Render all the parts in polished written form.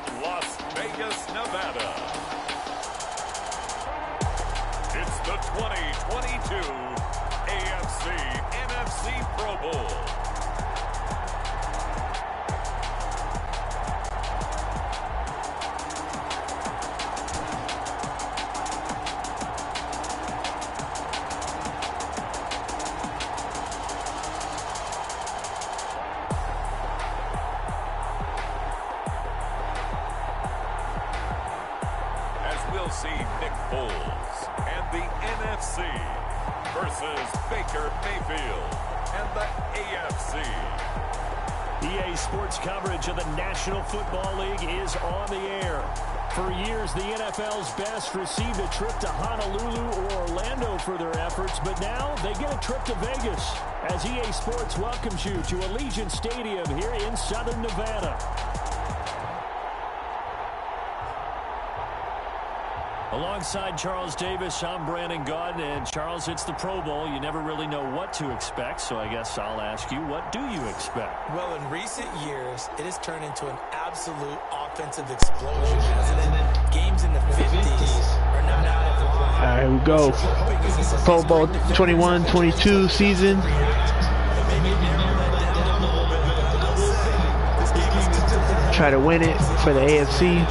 from Las Vegas, Nevada. It's the 2022 AFC-NFC Pro Bowl. We'll see Nick Foles and the NFC versus Baker Mayfield and the AFC. EA Sports coverage of the National Football League is on the air. For years, the NFL's best received a trip to Honolulu or Orlando for their efforts, but now they get a trip to Vegas as EA Sports welcomes you to Allegiant Stadium here in Southern Nevada. Alongside Charles Davis, I'm Brandon Gaudin, and Charles, it's the Pro Bowl. You never really know what to expect, so I guess I'll ask you, what do you expect? Well, in recent years, it has turned into an absolute offensive explosion, hasn't it? Games in the 50s are not out of line. All right, here we go. Pro Bowl 21-22 season. Try to win it for the AFC.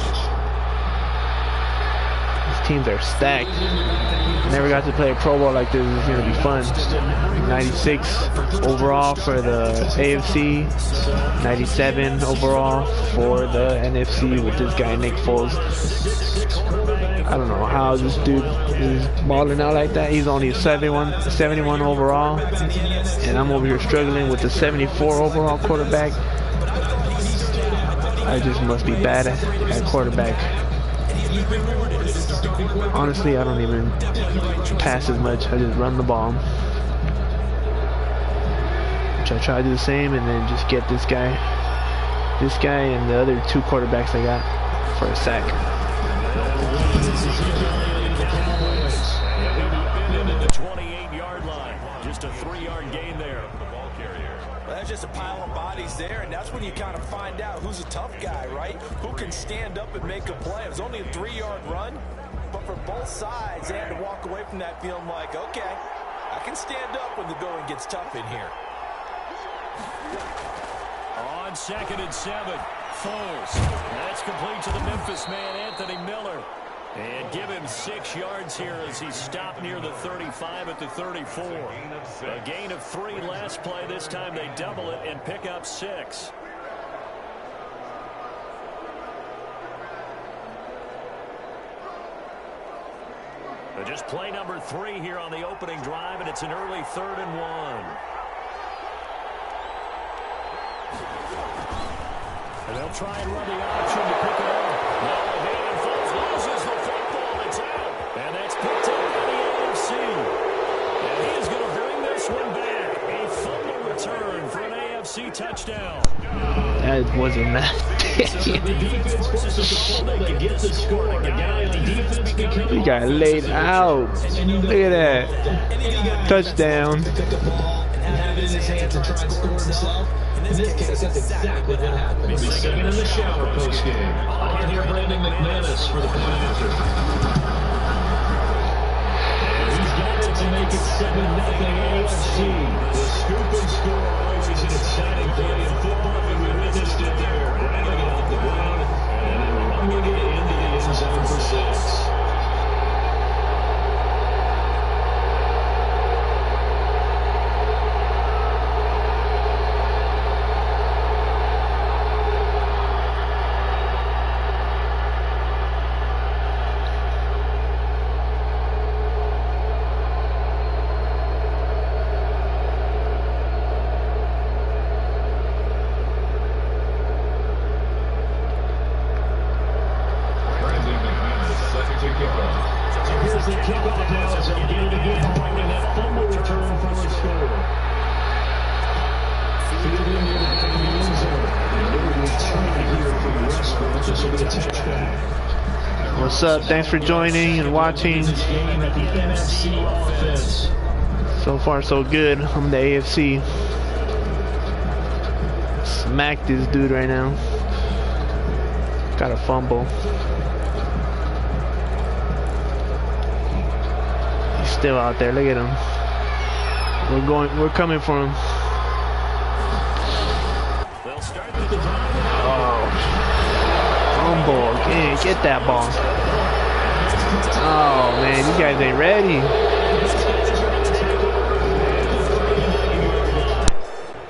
Teams are stacked. Never got to play a Pro Bowl like this. It's going to be fun. 96 overall for the AFC, 97 overall for the NFC with this guy Nick Foles. I don't know how this dude is balling out like that. He's only 71 overall, and I'm over here struggling with the 74 overall quarterback. I just must be bad at quarterback. Honestly, I don't even pass as much. I just run the ball. Which I try to do the same and then just get this guy and the other two quarterbacks I got for a sack. The 28-yard line. Just a 3-yard gain there. Well, that's just a pile of bodies there, and that's when you kind of find out who's a tough guy, right? Who can stand up and make a play. It was only a 3-yard run. But for both sides, they had to walk away from that feeling like, okay, I can stand up when the going gets tough in here. On 2nd and 7, Foles. That's complete to the Memphis man, Anthony Miller. And give him 6 yards here as he stopped near the 35 at the 34. A gain of 3 last play. This time they double it and pick up 6. Just play number 3 here on the opening drive, and it's an early 3rd and 1. And they'll try and run the option to pick it up. Now Hayden Foles loses the football. It's out. And that's picked up by the AFC. And he's going to bring this one back. A fumble return for an AFC touchdown. That wasn't that. He got laid out. Look at that. Touchdown. And have it in his hands and try and score himself. In this case, that's exactly what happened. Second in the shower post-game. On here, Brandon McManus for the point after. He's got it to make it 7-0 AFC. The scoop and score always an exciting play in football, and we witnessed it there. Grabbing it off the ground and then running it into the end zone for 6. What's up? Thanks for joining and watching. So far, so good. I'm the AFC. Smack this dude right now. Got a fumble. He's still out there. Look at him. We're coming for him. Oh. Fumble again. Get that ball. Oh man, you guys ain't ready.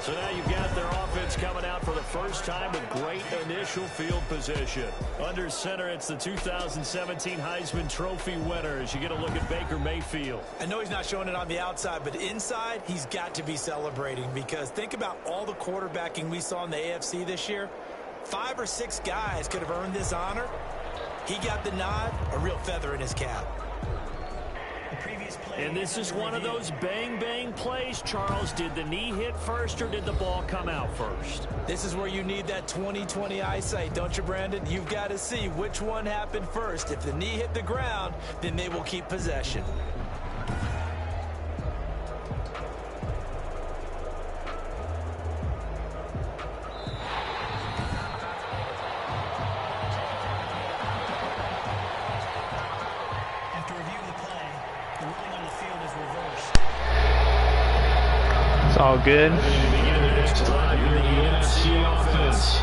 So now you've got their offense coming out for the first time with great initial field position. Under center, it's the 2017 Heisman Trophy winner as you get a look at Baker Mayfield. I know he's not showing it on the outside, but inside, he's got to be celebrating because think about all the quarterbacking we saw in the AFC this year. 5 or 6 guys could have earned this honor. He got the nod, a real feather in his cap. And this is one of those bang-bang plays, Charles. Did the knee hit first or did the ball come out first? This is where you need that 20/20 eyesight, don't you, Brandon? You've got to see which one happened first. If the knee hit the ground, then they will keep possession. All good.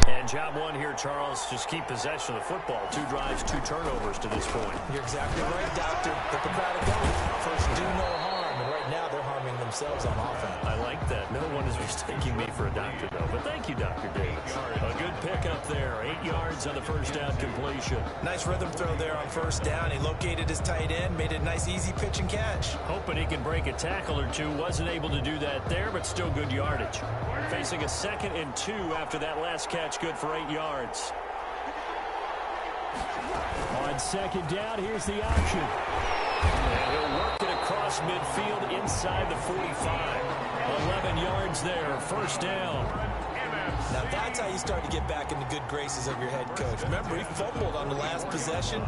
And job one here, Charles. Just keep possession of the football. 2 drives, 2 turnovers to this point. You're exactly right, Doctor. Hippocratic oath. First, do no harm. And right now, they're harming themselves on offense. I like that. No one is mistaking me for a doctor, though. But thank you, Dr. Davis. A good pickup there. 8 yards on the first down completion. Nice rhythm throw there on first down. He located his tight end, made it a nice, easy pitch and catch. Hoping he can break a tackle or two. Wasn't able to do that there, but still good yardage. Facing a 2nd and 2 after that last catch, good for 8 yards. On 2nd down, here's the option. And he'll work it across midfield inside the 45. 11 yards there, first down. Now that's how you start to get back in the good graces of your head coach. Remember, he fumbled on the last possession.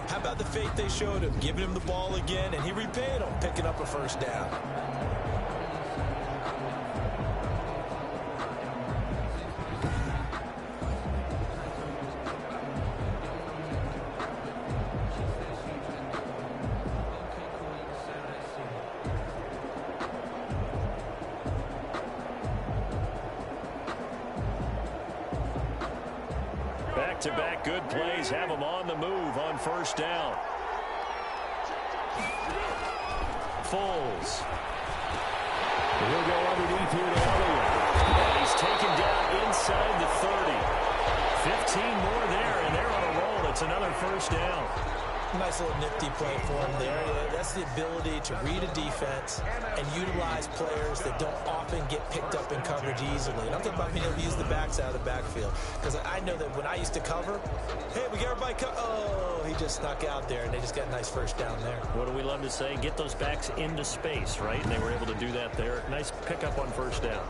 How about the faith they showed him, giving him the ball again, and he repaid him, picking up a first down. Back-to-back good plays have them on the move on first down. Foles. He'll go underneath here to Elliott. And he's taken down inside the 30. 15 more there, and they're on a roll. It's another first down. Nice little nifty play for him there. That's the ability to read a defense and utilize players that don't often get picked up in coverage easily. And I'm talking about being able to use the backs out of the backfield. Because I know that when I used to cover, hey, we got everybody oh, he just snuck out there, and they just got a nice first down there. What do we love to say? Get those backs into space, right? And they were able to do that there. Nice pickup on first down.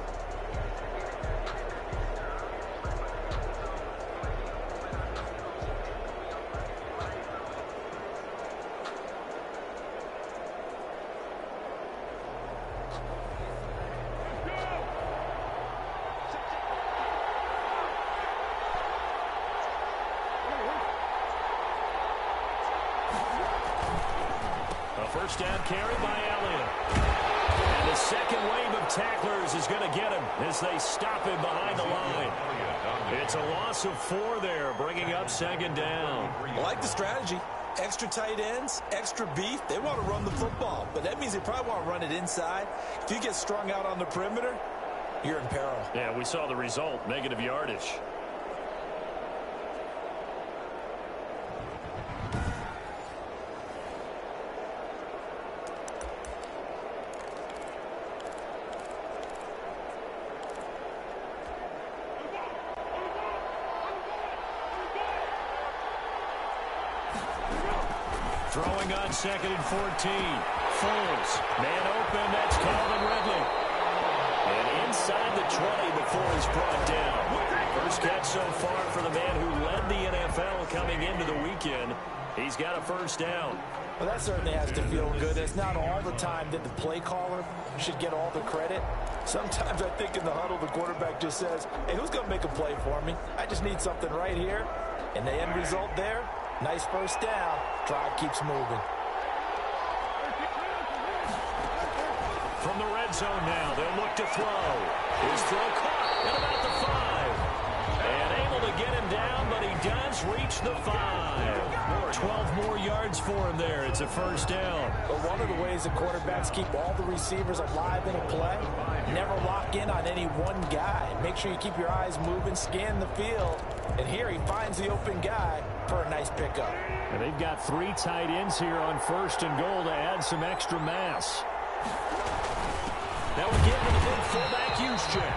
First down carry by Elliott. And the second wave of tacklers is going to get him as they stop him behind the line. It's a loss of 4 there, bringing up 2nd down. I like the strategy. Extra tight ends, extra beef. They want to run the football, but that means they probably want to run it inside. If you get strung out on the perimeter, you're in peril. Yeah, we saw the result, negative yardage. Throwing on 2nd and 14. Foles. Man open. That's Calvin Ridley. And inside the 20 before he's brought down. First catch so far for the man who led the NFL coming into the weekend. He's got a first down. Well, that certainly has to feel good. It's not all the time that the play caller should get all the credit. Sometimes I think in the huddle the quarterback just says, hey, who's going to make a play for me? I just need something right here. And the end result there, nice first down. Drive keeps moving. From the red zone now, they'll look to throw. His throw caught at about the 5. And able to get him down, but he does reach the 5. 12 more yards for him there. It's a first down. But one of the ways that quarterbacks keep all the receivers alive in a play, never lock in on any one guy. Make sure you keep your eyes moving, scan the field. And here he finds the open guy for a nice pickup. And they've got 3 tight ends here on first and goal to add some extra mass. That would get to the big fullback use check.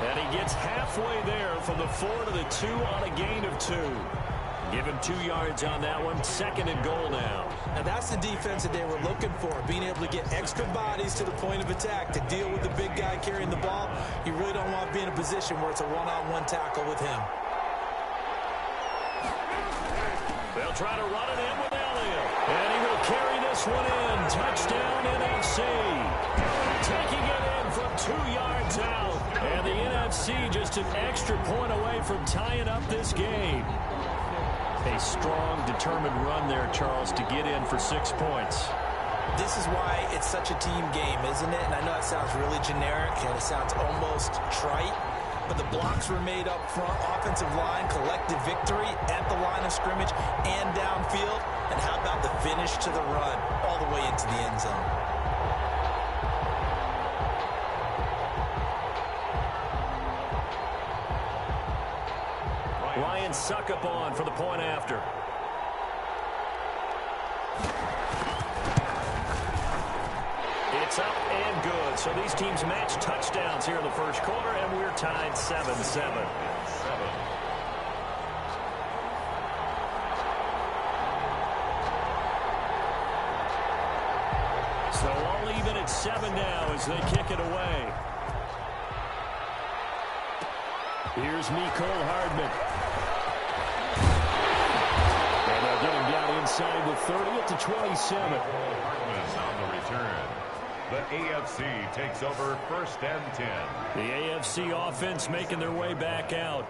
And he gets halfway there from the 4 to the 2 on a gain of 2. Give him 2 yards on that one. Second and goal now. Now that's the defense that they were looking for, being able to get extra bodies to the point of attack to deal with the big guy carrying the ball. You really don't want to be in a position where it's a one-on-one tackle with him. They'll try to run it in with Elliott. And he will carry this one in. Touchdown NFC. Taking it in from 2 yards out. And the NFC just an extra point away from tying up this game. A strong, determined run there, Charles, to get in for 6 points. This is why it's such a team game, isn't it? And I know it sounds really generic and it sounds almost trite, but the blocks were made up front, offensive line, collective victory at the line of scrimmage and downfield. And how about the finish to the run all the way into the end zone? Ryan Succop for the point after. It's up and good. So these teams match touchdowns here in the first quarter, and we're tied 7-7. So all even at 7 now as they kick it away. Here's Mecole Hardman. And they'll get him down inside the 30 at the 27. Hardman on the return. The AFC takes over first and 10. The AFC offense making their way back out.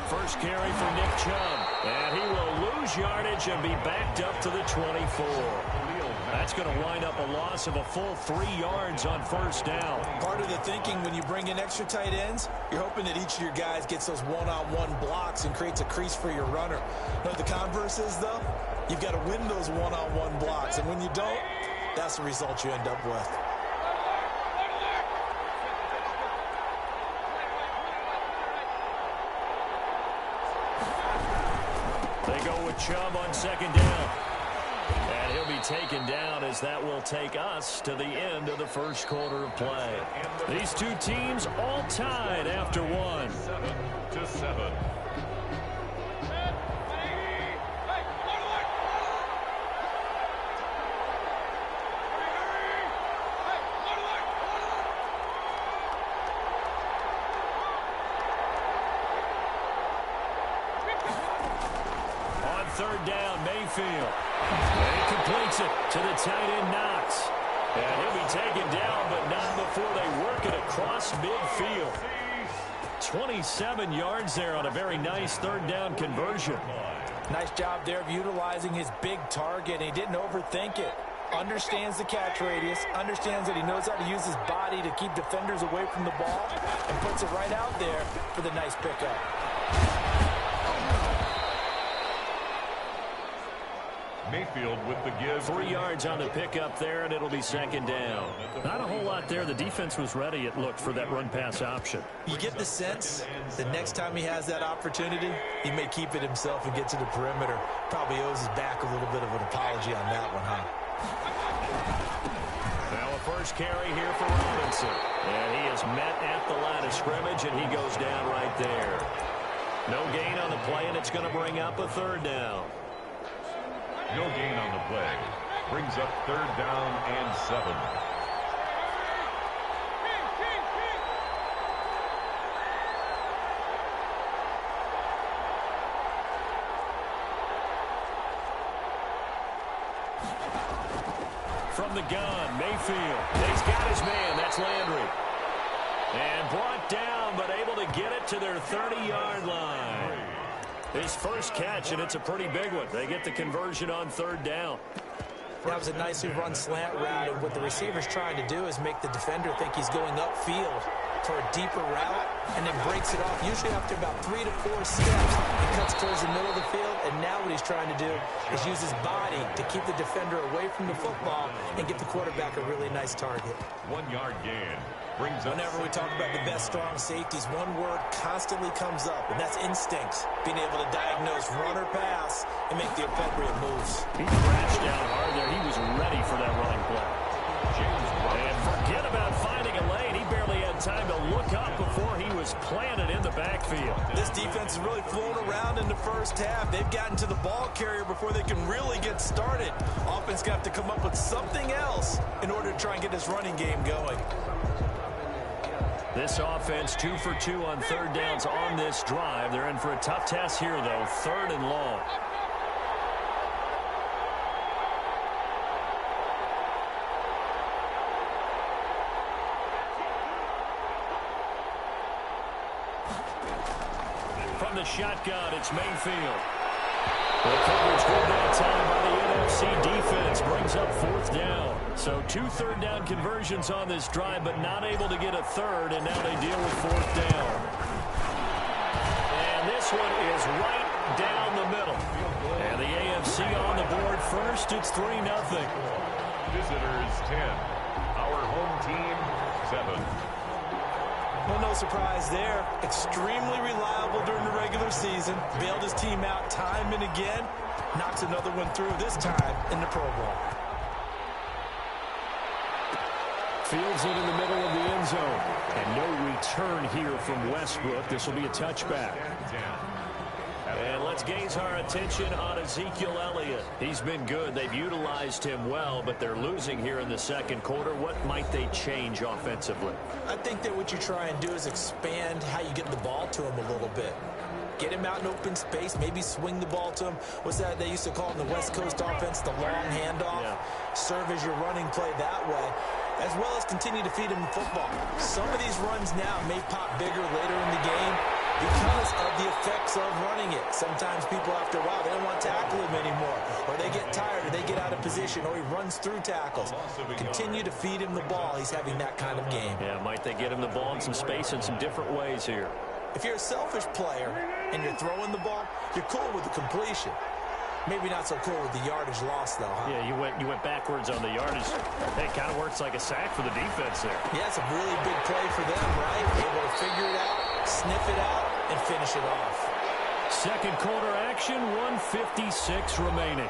First carry for Nick Chubb. And he will lose yardage and be backed up to the 24. That's going to wind up a loss of a full 3 yards on first down. Part of the thinking when you bring in extra tight ends, you're hoping that each of your guys gets those one-on-one blocks and creates a crease for your runner. You know what the converse is, though? You've got to win those one-on-one blocks. And when you don't, that's the result you end up with. They go with Chubb on second down. And he'll be taken down as that will take us to the end of the first quarter of play. These two teams all tied after one. 7-7. Third down, Mayfield. And he completes it to the tight end, Knox. And he'll be taken down, but not before they work it across midfield. 27 yards there on a very nice third down conversion. Nice job there of utilizing his big target. He didn't overthink it. Understands the catch radius, understands that he knows how to use his body to keep defenders away from the ball, and puts it right out there for the nice pickup. Mayfield with the give. 3 yards on the pickup there, and it'll be second down. Not a whole lot there. The defense was ready, it looked, for that run-pass option. You get the sense that next time he has that opportunity, he may keep it himself and get to the perimeter. Probably owes his back a little bit of an apology on that one, huh? Now a first carry here for Robinson. And he is met at the line of scrimmage, and he goes down right there. No gain on the play, and it's going to bring up a third down. No gain on the play. Brings up third down and 7. From the gun, Mayfield. He's got his man. That's Landry. And brought down, but able to get it to their 30-yard line. His first catch, and it's a pretty big one. They get the conversion on third down. That was a nicely run slant route, and what the receiver's trying to do is make the defender think he's going upfield for a deeper route, and then breaks it off, usually after about 3 to 4 steps. He cuts towards the middle of the field, and now what he's trying to do is use his body to keep the defender away from the football and give the quarterback a really nice target. 1 yard gain. Brings up. Whenever we talk about the best strong safeties, one word constantly comes up, and that's instincts. Being able to diagnose run or pass and make the appropriate moves. He crashed down hard there. He was ready for that running play. And forget about finding a lane. He barely had time to look up before he was planted in the backfield. This defense has really flown around in the first half. They've gotten to the ball carrier before they can really get started. Offense going to have to come up with something else in order to try and get this running game going. This offense 2 for 2 on third downs on this drive. They're in for a tough test here, though. 3rd and long. From the shotgun, it's Mayfield. The coverage good that time by the NFC defense brings up 4th down. So 2 third-down conversions on this drive, but not able to get a third, and now they deal with 4th down. And this one is right down the middle. And the AFC on the board first. It's 3-0. Visitors 10. Our home team 7. Well, no surprise there. Extremely reliable during the regular season. Bailed his team out time and again. Knocks another one through, this time in the Pro Bowl. Fields it in the middle of the end zone. And no return here from Westbrook. This will be a touchback. And let's gaze our attention on Ezekiel Elliott. He's been good. They've utilized him well, but they're losing here in the second quarter. What might they change offensively? I think that what you try and do is expand how you get the ball to him a little bit. Get him out in open space, maybe swing the ball to him. What's that they used to call in the West Coast offense, the long handoff? Yeah. Serve as your running play that way, as well as continue to feed him the football. Some of these runs now may pop bigger later in the game because of the effects of running it. Sometimes people, after a while, they don't want to tackle him anymore, or they get tired, or they get out of position, or he runs through tackles. Continue to feed him the ball. He's having that kind of game. Yeah, might they get him the ball in some space in some different ways here? If you're a selfish player and you're throwing the ball, you're cool with the completion. Maybe not so cool with the yardage loss, though, huh? Yeah, you went backwards on the yardage. It kind of works like a sack for the defense there. Yeah, it's a really big play for them, right? Able to figure it out, sniff it out, and finish it off. Second quarter action, 1:56 remaining.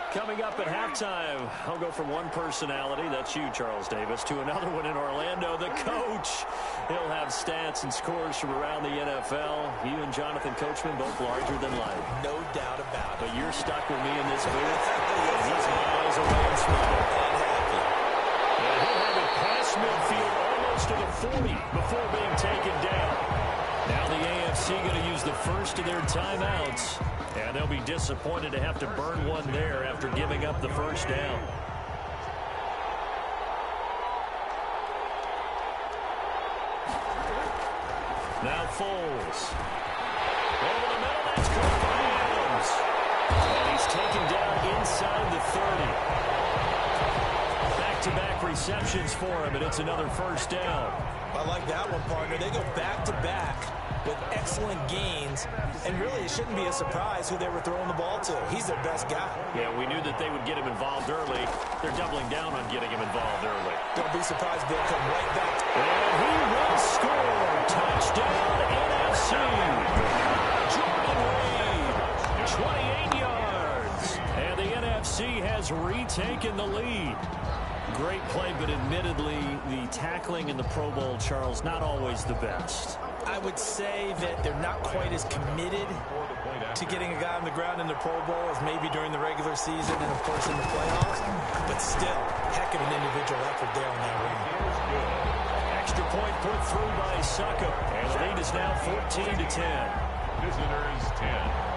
Coming up at halftime, I'll go from one personality, that's you, Charles Davis, to another one in Orlando, the coach. He'll have stats and scores from around the NFL. You and Jonathan Coachman, both larger than life. No doubt about it. But you're stuck with me in this booth. He's miles away and smiling. And happy. And he'll have it past midfield almost to the 40 before being taken down. Now the AFC going to use the first of their timeouts. And they'll be disappointed to have to burn one there after giving up the first down. Now Foles. Over the middle, that's caught by Adams. And he's taken down inside the 30. Back-to-back receptions for him, and it's another first down. I like that one, partner. They go back-to-back with excellent gains, and really it shouldn't be a surprise who they were throwing the ball to. He's their best guy. Yeah, we knew that they would get him involved early. They're doubling down on getting him involved early. Don't be surprised they'll come right back. And he will score. Touchdown, NFC. Jordan Reed, 28 yards. And the NFC has retaken the lead. great play, but admittedly, the tackling in the Pro Bowl, Charles, not always the best. I would say that they're not quite as committed to getting a guy on the ground in the Pro Bowl as maybe during the regular season and, of course, in the playoffs. But still, heck of an individual effort there on that run. Extra point put through by Suckup. And the lead is now 14-10. Visitors 10.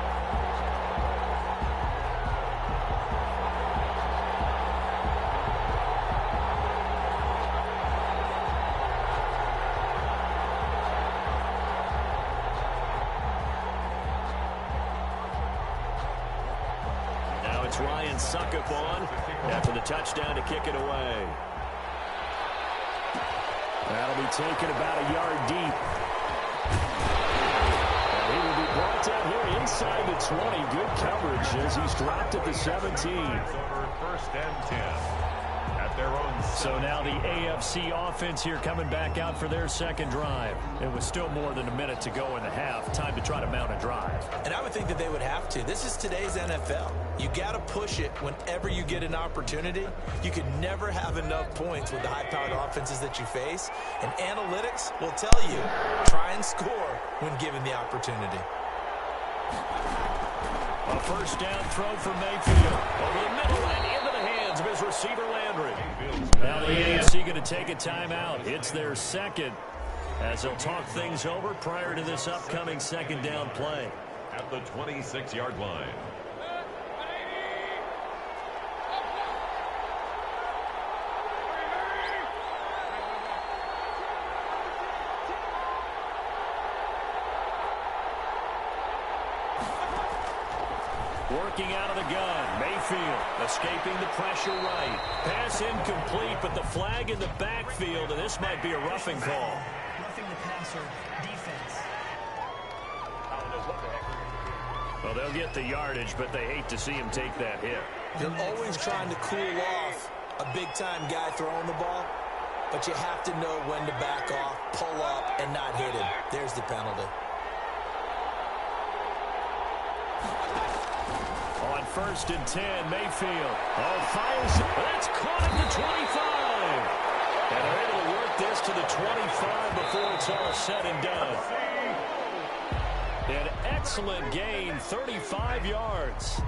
Ryan Suckup on after the touchdown to kick it away. That'll be taken about a yard deep. And he will be brought down here inside the 20. Good coverage as he's dropped at the 17. First and 10 at their own. So now the AFC offense here coming back out for their second drive. It was still more than a minute to go in the half. Time to try to mount a drive. And I would think that they would have to. This is today's NFL. You got to push it whenever you get an opportunity. You could never have enough points with the high-powered offenses that you face. And analytics will tell you, try and score when given the opportunity. A first down throw for Mayfield. Over the middle and into the hands of his receiver, Landry. Now the AFC going to take a timeout. It's their second as they'll talk things over prior to this upcoming second down play. At the 26-yard line. Working out of the gun, Mayfield escaping the pressure right. Pass incomplete, but the flag in the backfield, and this might be a roughing call. Roughing the passer defense. Well, they'll get the yardage, but they hate to see him take that hit. You're always trying to cool off a big-time guy throwing the ball, but you have to know when to back off, pull up, and not hit him. There's the penalty. On first and 10, Mayfield. Oh, fires it. That's caught at the 25. And they're able to work this to the 25 before it's all said and done. An excellent gain, 35 yards.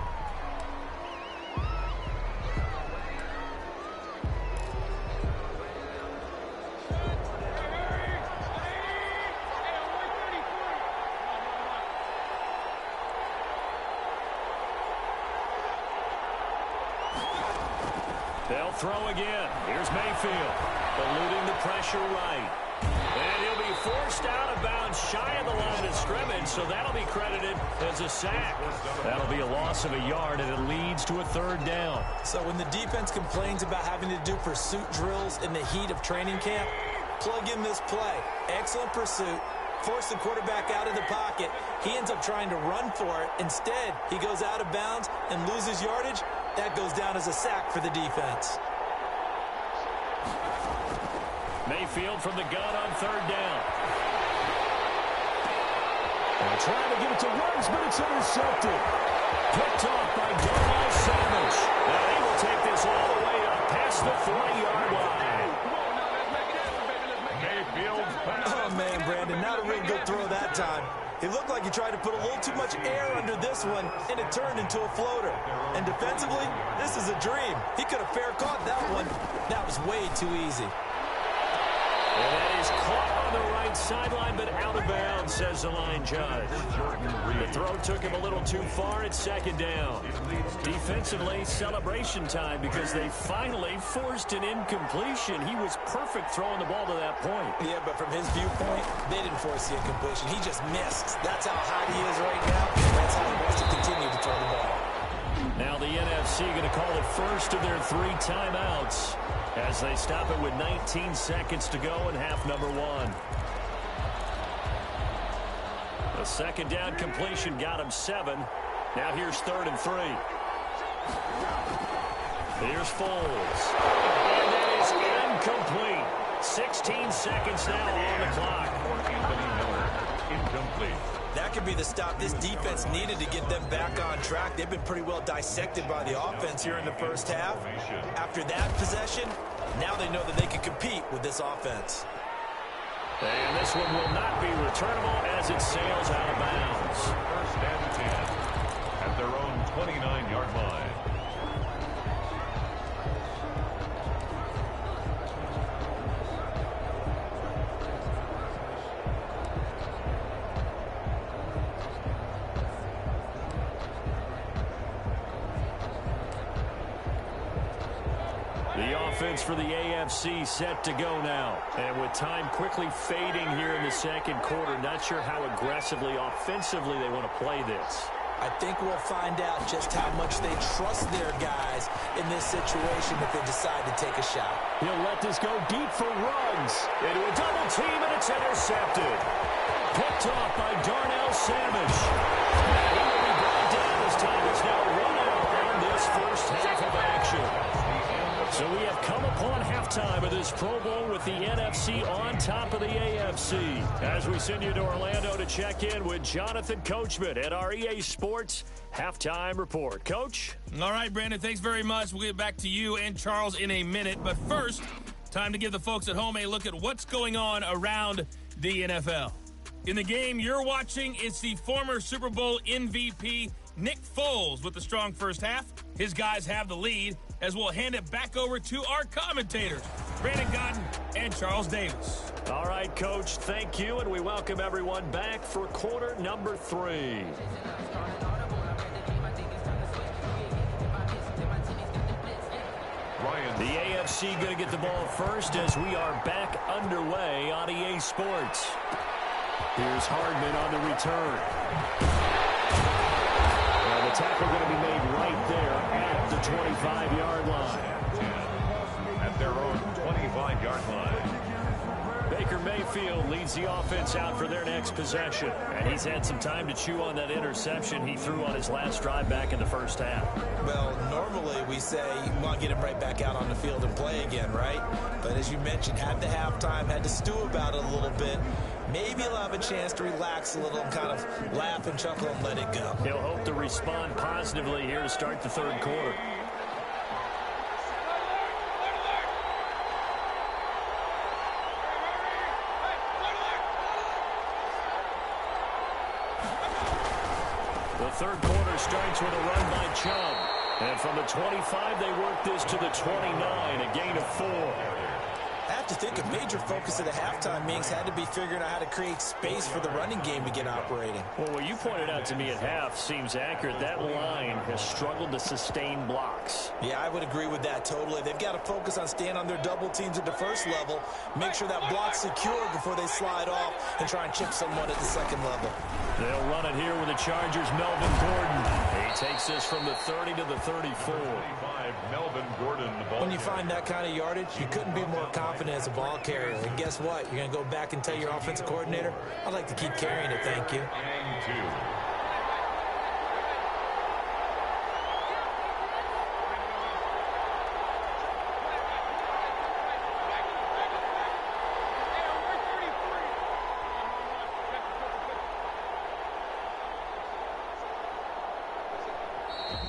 They'll throw again. Here's Mayfield, eluding the pressure right. And he'll be forced out of bounds shy of the line of scrimmage, so that'll be credited as a sack. That'll be a loss of a yard, and it leads to a third down. So when the defense complains about having to do pursuit drills in the heat of training camp, plug in this play. Excellent pursuit. Force the quarterback out of the pocket. He ends up trying to run for it. Instead, he goes out of bounds and loses yardage. That goes down as a sack for the defense. Mayfield from the gun on third down. They're trying to get it to Ruggs, but it's intercepted. Picked off by Darnell Savage. Now he will take this all the way up past the 40-yard line. Mayfield. Oh, man, Brandon, not a real good throw that time. It looked like he tried to put a little too much air under this one, and it turned into a floater. And defensively, this is a dream. He could have fair caught that one. That was way too easy. And that is caught on the right sideline, but out of bounds, says the line judge. The throw took him a little too far at second down. Defensively, celebration time because they finally forced an incompletion. He was perfect throwing the ball to that point. Yeah, but from his viewpoint, they didn't force the incompletion. He just missed. That's how hot he is right now. That's how he wants to continue to throw the ball. Now the NFC going to call the first of their 3 timeouts as they stop it with 19 seconds to go in half number 1. The second down completion got him 7. Now here's 3rd and 3. Here's Foles. And that is incomplete. 16 seconds now on the clock. Incomplete. That could be the stop this defense needed to get them back on track. They've been pretty well dissected by the offense here in the first half. After that possession, Now they know that they can compete with this offense. And this one will not be returnable as it sails out of bounds. First and 10 at their own 29-yard line. The offense for the AFC set to go now. And with time quickly fading here in the second quarter, not sure how aggressively, offensively they want to play this. I think we'll find out just how much they trust their guys in this situation if they decide to take a shot. He'll let this go deep for Ruggs. Into a double team, and it's intercepted. Picked off by Darnell Savage. He will be brought down as time is now run out on this first half of action. So we have come upon halftime of this Pro Bowl with the NFC on top of the AFC. As we send you to Orlando to check in with Jonathan Coachman at our EA Sports Halftime Report. Coach? All right, Brandon, thanks very much. We'll get back to you and Charles in a minute. But first, time to give the folks at home a look at what's going on around the NFL. In the game you're watching, it's the former Super Bowl MVP, Nick Foles, with a strong first half. His guys have the lead, as we'll hand it back over to our commentators, Brandon Godden and Charles Davis. All right, Coach, thank you, and we welcome everyone back for quarter number 3. The AFC going to get the ball first as we are back underway on EA Sports. Here's Hardman on the return. And the tackle going to be made right there at the 25-yard line. At their own 25-yard line. Baker Mayfield leads the offense out for their next possession. And he's had some time to chew on that interception he threw on his last drive back in the first half. Well, normally we say you want to get him right back out on the field and play again, right? But as you mentioned, at the halftime, had to stew about it a little bit. Maybe he'll have a chance to relax a little and kind of laugh and chuckle and let it go. He'll hope to respond positively here to start the third quarter. The third quarter starts with a run by Chubb. And from the 25, they work this to the 29, a gain of 4. I have to think a major focus of the halftime meetings had to be figuring out how to create space for the running game to get operating. Well, what you pointed out to me at half seems accurate. That line has struggled to sustain blocks. Yeah, I would agree with that totally. They've got to focus on staying on their double teams at the first level, make sure that block's secure before they slide off and try and chip someone at the second level. They'll run it here with the Chargers' Melvin Gordon. He takes this from the 30 to the 34. Melvin Gordon, the ball. When you find that kind of yardage, you couldn't be more confident as a ball carrier. And guess what? You're going to go back and tell your offensive coordinator, I'd like to keep carrying it, thank you. And 2.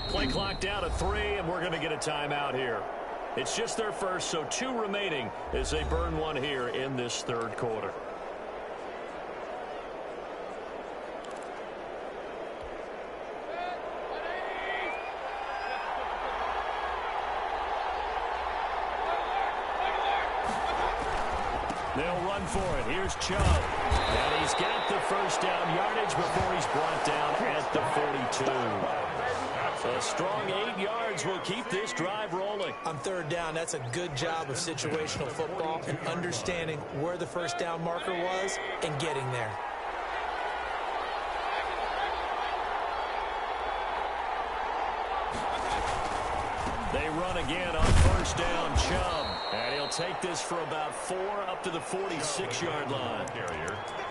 Play clock down to 3, and we're going to get a timeout here. It's just their first, so 2 remaining as they burn one here in this third quarter. They'll run for it. Here's Chubb. And he's got the first down yardage before he's brought down at the 42. A strong 8 yards will keep this drive rolling. On third down, that's a good job of situational football and understanding where the first down marker was and getting there. They run again on first down, Chubb. And he'll take this for about 4 up to the 46-yard line.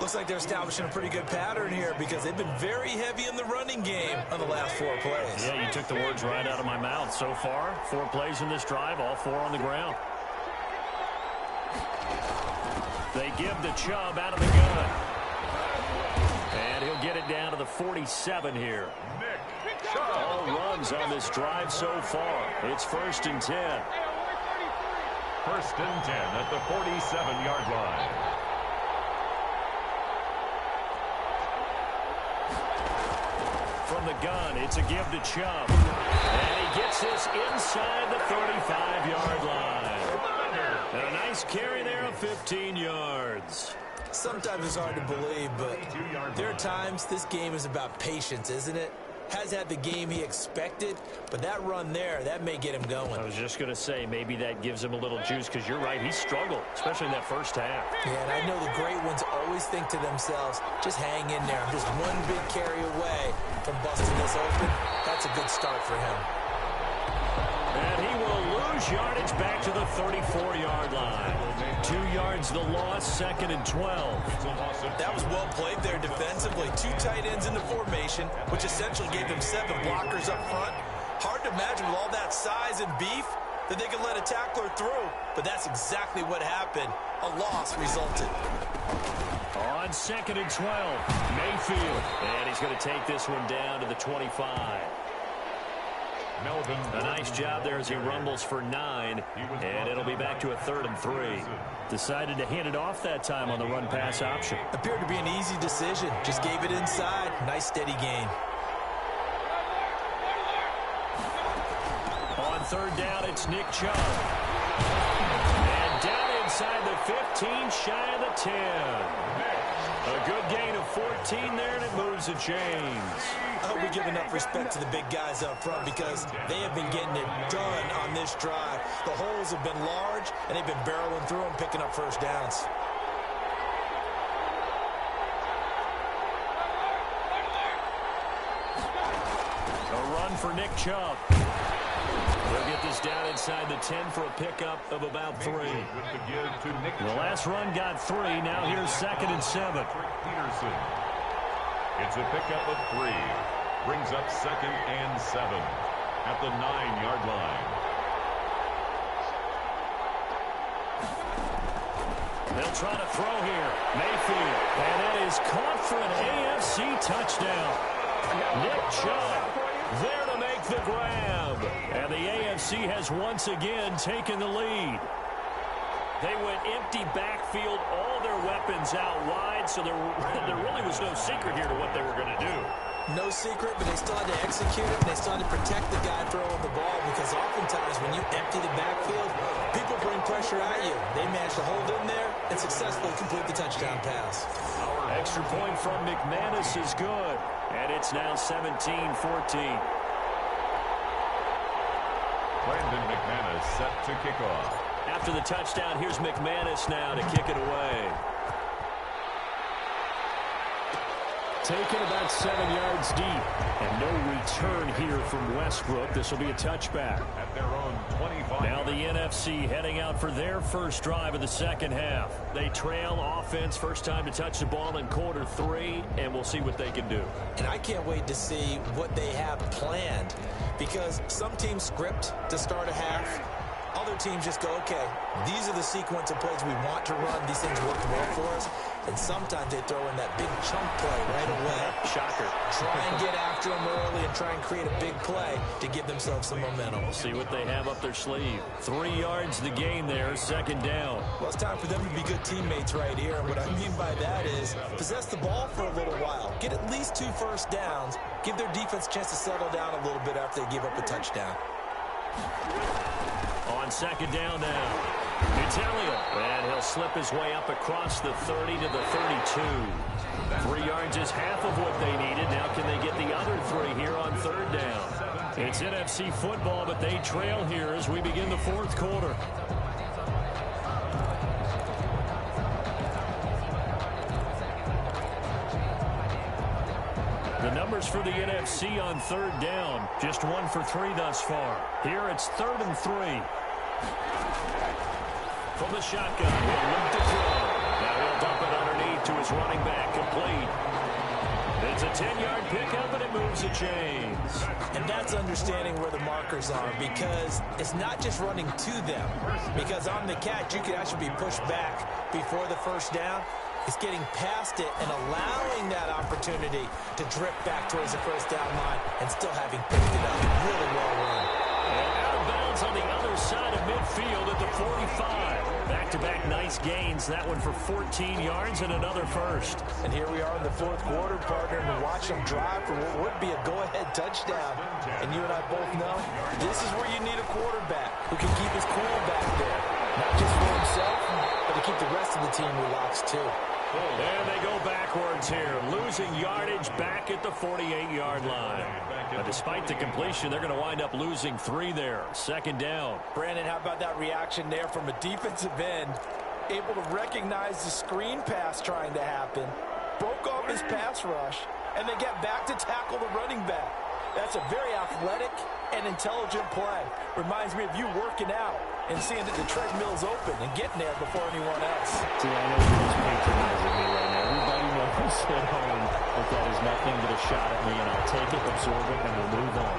Looks like they're establishing a pretty good pattern here because they've been very heavy in the running game on the last 4 plays. Yeah, you took the words right out of my mouth. So far, 4 plays in this drive, all 4 on the ground. They give the Chubb out of the gun. And he'll get it down to the 47 here. All runs on this drive so far. It's 1st and 10. First and 10 at the 47-yard line. From the gun, it's a give to Chubb. And he gets this inside the 35-yard line. And a nice carry there of 15 yards. Sometimes it's hard to believe, but there are times this game is about patience, isn't it? Has had the game he expected, but that run there, that may get him going. I was just going to say, maybe that gives him a little juice, because you're right, he struggled, especially in that first half. Yeah, and I know the great ones always think to themselves, just hang in there. I'm just one big carry away from busting this open. That's a good start for him. And he will lose yardage back to the 34-yard line. 2 yards the loss, second and 12. That was well played there defensively. 2 tight ends in the formation, which essentially gave them 7 blockers up front. Hard to imagine with all that size and beef that they could let a tackler through. But that's exactly what happened. A loss resulted. On second and 12, Mayfield. And he's going to take this one down to the 25. A nice job there as he rumbles for 9, and it'll be back to a 3rd and 3. Decided to hand it off that time on the run-pass option. Appeared to be an easy decision. Just gave it inside. Nice steady gain. On 3rd down, it's Nick Chubb. And down inside the 15, shy of the 10. A good gain of 14 there, and it moves the chains. I hope we give enough respect to the big guys up front, because they have been getting it done on this drive. The holes have been large, and they've been barreling through them, picking up first downs. A run for Nick Chubb. They'll get this down inside the 10 for a pickup of about 3. The last run got 3. Now here's 2nd and 7. It's a pickup of 3. Brings up 2nd and 7 at the 9-yard line. They'll try to throw here. Mayfield. And that is caught for an AFC touchdown. Nick Chubb there to make the grab. And the AFC has once again taken the lead. They went empty backfield, all their weapons out wide, so there really was no secret here to what they were going to do. No secret, but they still had to execute it, and they still had to protect the guy throwing the ball, because oftentimes when you empty the backfield, people bring pressure at you. They managed to hold in there and successfully complete the touchdown pass. Extra point from McManus is good, and it's now 17-14. Brandon McManus set to kick off. After the touchdown, here's McManus now to kick it away. Taken about 7 yards deep. And no return here from Westbrook. This will be a touchback. At their own 25. Now the NFC heading out for their first drive of the second half. They trail offense, first time to touch the ball in quarter 3, and we'll see what they can do. And I can't wait to see what they have planned, because some teams script to start a half. Other teams just go, okay, these are the sequence of plays we want to run. These things work well for us. And sometimes they throw in that big chunk play right away. Shocker. Try and get after them early and try and create a big play to give themselves some momentum. We'll see what they have up their sleeve. 3 yards the gain there, second down. Well, it's time for them to be good teammates right here. And what I mean by that is possess the ball for a little while. Get at least 2 first downs. Give their defense a chance to settle down a little bit after they give up a touchdown. On second down now, it's Elliott, and he'll slip his way up across the 30 to the 32. 3 yards is half of what they needed. Now can they get the other 3 here on third down? It's NFC football, but they trail here as we begin the fourth quarter. The numbers for the NFC on third down, just 1 for 3 thus far. Here it's 3rd and 3. From the shotgun, he'll look to throw. Now he'll dump it underneath to his running back, complete. It's a 10-yard pickup, and it moves the chains. And that's understanding where the markers are, because it's not just running to them. Because on the catch, you could actually be pushed back before the first down. It's getting past it and allowing that opportunity to drip back towards the first down line and still having picked it up. Really well run. And out of bounds on the other side of midfield at the 45. Back-to-back nice gains. That one for 14 yards and another first. And here we are in the fourth quarter, partner, and watch them drive for what would be a go-ahead touchdown. And you and I both know this is where you need a quarterback who can keep his cool back there. Not just for himself, but to keep the rest of the team relaxed, too. And they go backwards here, losing yardage back at the 48-yard line. Despite the completion, they're going to wind up losing 3 there. Second down. Brandon, how about that reaction there from a defensive end? Able to recognize the screen pass trying to happen, broke off his pass rush, and then get back to tackle the running back. That's a very athletic and intelligent play. Reminds me of you working out and seeing that the treadmill's open and getting there before anyone else. See, I know you're just patronizing me right now. Everybody knows at home that is nothing but a shot at me, and I'll take it, absorb it, and we'll move on.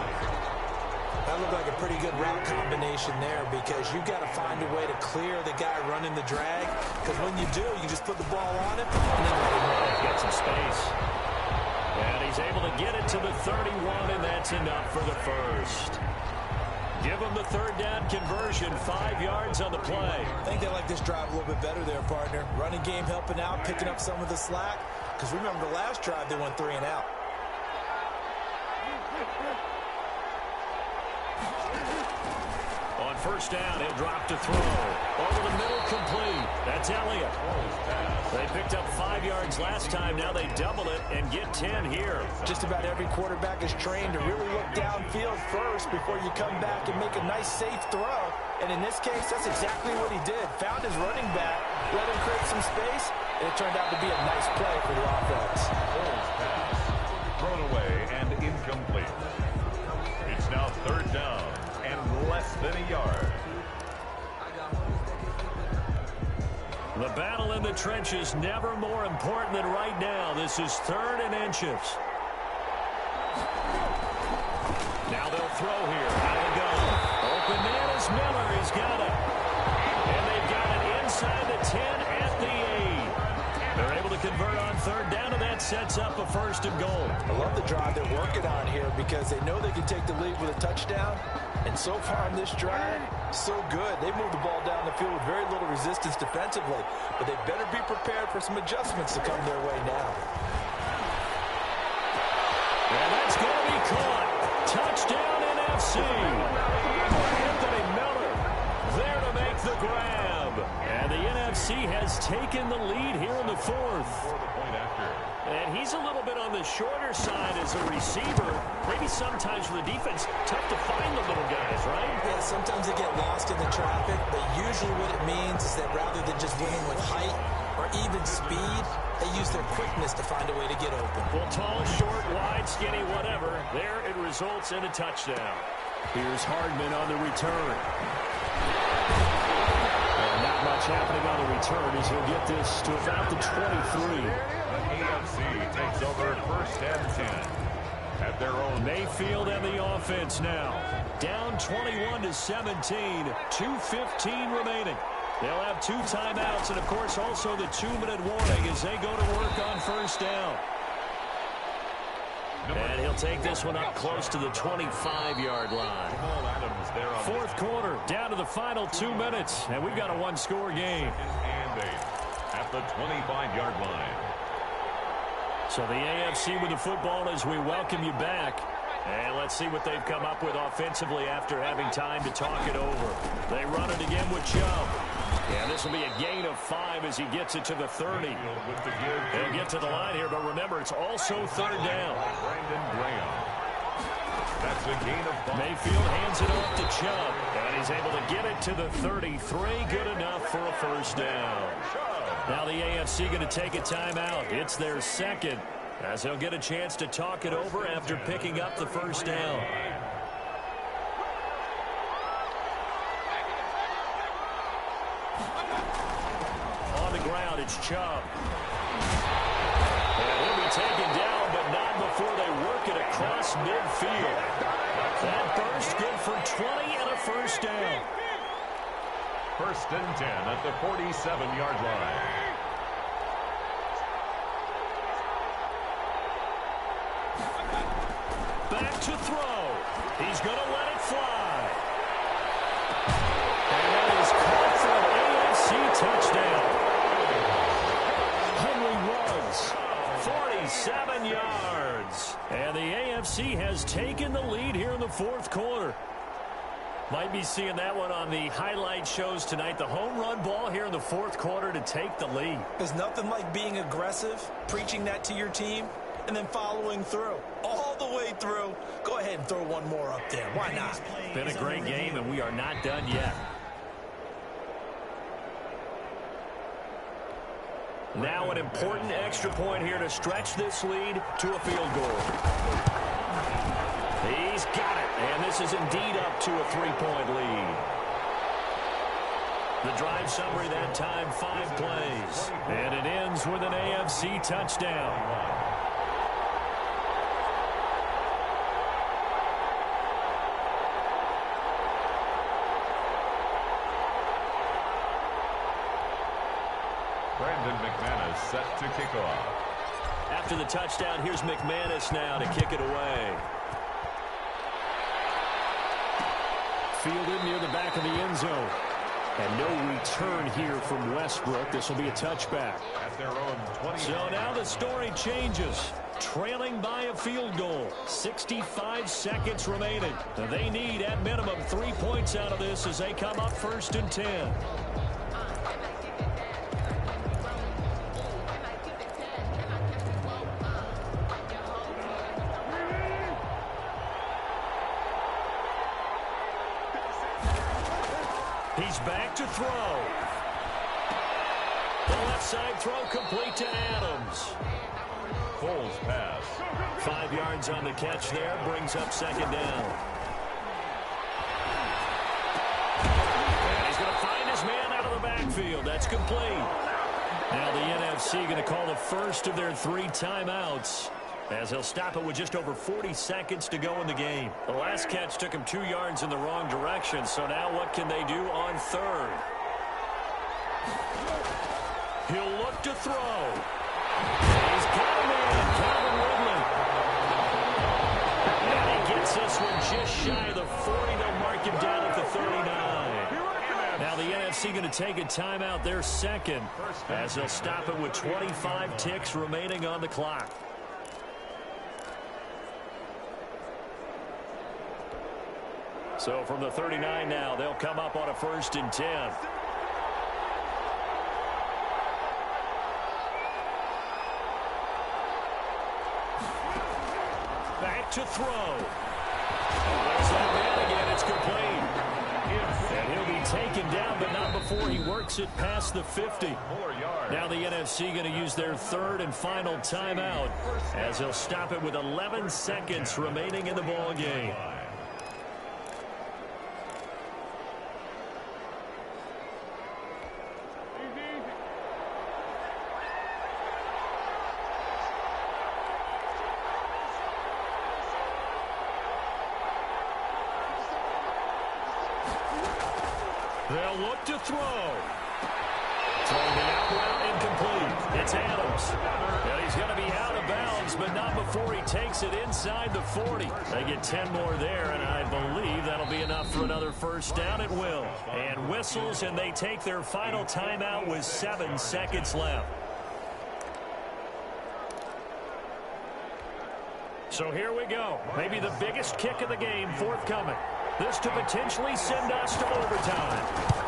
That looked like a pretty good route combination there because you've got to find a way to clear the guy running the drag, because when you do, you just put the ball on him and then let him run. Get some space. And he's able to get it to the 31, and that's enough for the first. Give him the third down conversion, 5 yards on the play. I think they like this drive a little bit better there, partner. Running game helping out, picking up some of the slack. Because remember the last drive, they went 3 and out. On first down, he'll drop to throw. Over the middle, complete. That's Elliott. They picked up 5 yards last time. Now they double it and get 10 here. Just about every quarterback is trained to really look downfield first before you come back and make a nice, safe throw. And in this case, that's exactly what he did. Found his running back, let him create some space, and it turned out to be a nice play for the offense. Foles pass, thrown away and incomplete. It's now third down and less than a yard. The battle in the trenches never more important than right now. This is 3rd and inches. Now they'll throw here. How to go? Open man is Miller. He's got it. And they've got it inside the 10 at the 8. They're able to convert on third down, and that sets up a 1st and goal. I love the drive they're working on here because they know they can take the lead with a touchdown. And so far on this drive, so good. They moved the ball down the field with very little resistance defensively. But they better be prepared for some adjustments to come their way now. And that's going to be caught. Touchdown NFC. Anthony Miller there to make the grab. And the NFC has taken the lead here in the 4th. And he's a little bit on the shorter side as a receiver. Maybe sometimes for the defense, tough to find the little guys, right? Yeah, sometimes they get lost in the traffic, but usually what it means is that rather than just winning with height or even speed, they use their quickness to find a way to get open. Well, tall, short, wide, skinny, whatever. There it results in a touchdown. Here's Hardman on the return. And not much happening on the return as he'll get this to about the 23. AFC takes over 1st and 10 at their own. Mayfield and the offense now. Down 21-17, 2:15 remaining. They'll have 2 timeouts and, of course, also the 2-minute warning as they go to work on first down. And he'll take this one up close to the 25-yard line. 4th quarter, down to the final 2 minutes, and we've got a 1-score game. And 8 at the 25-yard line. So the AFC with the football as we welcome you back. And let's see what they've come up with offensively after having time to talk it over. They run it again with Chubb. And this will be a gain of 5 as he gets it to the 30. They'll get to the line here, but remember, it's also third down. That's a gain of 5. Mayfield hands it off to Chubb. And he's able to get it to the 33. Good enough for a first down. Now the AFC going to take a timeout. It's their 2nd, as they'll get a chance to talk it over after picking up the first down. On the ground, it's Chubb. And he'll be taken down, but not before they work it across midfield. That burst good for 20 and a first down. 1st and 10 at the 47-yard line. Back to throw. He's going to let it fly. touchdown. Henry runs 47 yards. And the AFC has taken the lead here in the fourth quarter. Might be seeing that one on the highlight shows tonight. The home run ball here in the fourth quarter to take the lead. There's nothing like being aggressive, preaching that to your team, and then following through. All the way through. Go ahead and throw one more up there. Why not? Been a great game, and we are not done yet. Now an important extra point here to stretch this lead to a field goal. He's got it, and this is indeed up to a 3-point lead. The drive summary that time, 5 plays. And it ends with an AFC touchdown. Set to kick off. After the touchdown, here's McManus now to kick it away. Fielded near the back of the end zone. And no return here from Westbrook. This will be a touchback. At their own 20. So now the story changes. Trailing by a field goal. 65 seconds remaining. They need, at minimum, 3 points out of this as they come up 1st and 10. He's back to throw. The left side throw complete to Adams. Foles pass. 5 yards on the catch there. Brings up 2nd down. And he's going to find his man out of the backfield. That's complete. Now the NFC going to call the first of their 3 timeouts, as he'll stop it with just over 40 seconds to go in the game. The last catch took him 2 yards in the wrong direction, so now what can they do on 3rd? He'll look to throw. He's got a man, Calvin Ridley. And he gets this one just shy of the 40. They'll mark him down at the 39. Now the NFC going to take a timeout, their 2nd, as they'll stop it with 25 ticks remaining on the clock. So from the 39 now, they'll come up on a 1st and 10. Back to throw. There's that man again. It's complete. And he'll be taken down, but not before he works it past the 50. Now the NFC going to use their 3rd and final timeout, as they'll stop it with 11 seconds remaining in the ball game. They'll look to throw. Throwing it out route, incomplete. It's Adams. And he's going to be out of bounds, but not before he takes it inside the 40. They get 10 more there, and I believe that'll be enough for another 1st down. It will. And whistles, and they take their final timeout with 7 seconds left. So here we go. Maybe the biggest kick of the game forthcoming. This to potentially send us to overtime.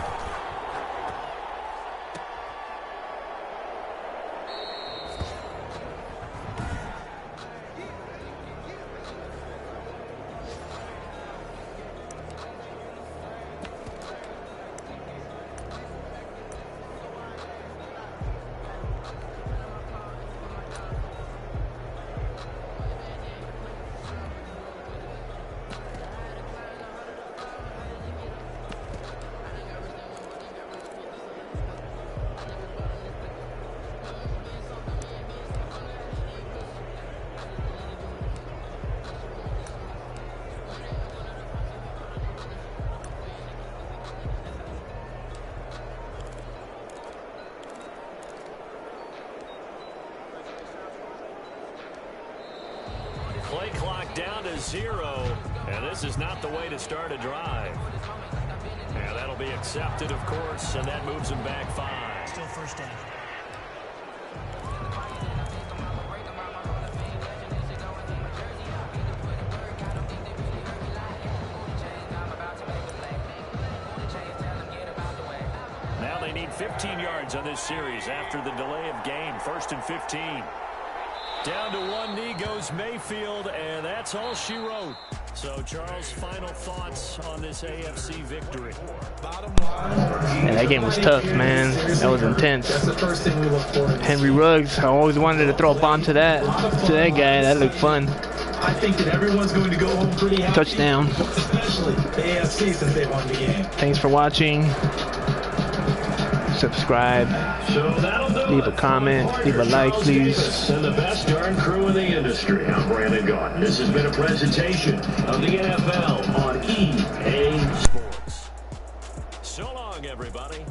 Play clock down to 0, and this is not the way to start a drive. And that'll be accepted, of course, and that moves them back 5. first down. Now they need 15 yards on this series after the delay of game. 1st and 15. Down to one knee goes Mayfield, and that's all she wrote. So, Charles, final thoughts on this AFC victory? Yeah, that game was tough, man. That was intense. That's the first thing we look for. Henry Ruggs, I always wanted to throw a bomb to that guy. That looked fun. I think that everyone's going to go home pretty happy. Touchdown. Especially the AFC since they won the game. Thanks for watching. Subscribe. Leave a comment. Leave a like, please. And the best darn crew in the industry. I'm Brandon Gordon. This has been a presentation of the NFL on EA Sports. So long, everybody.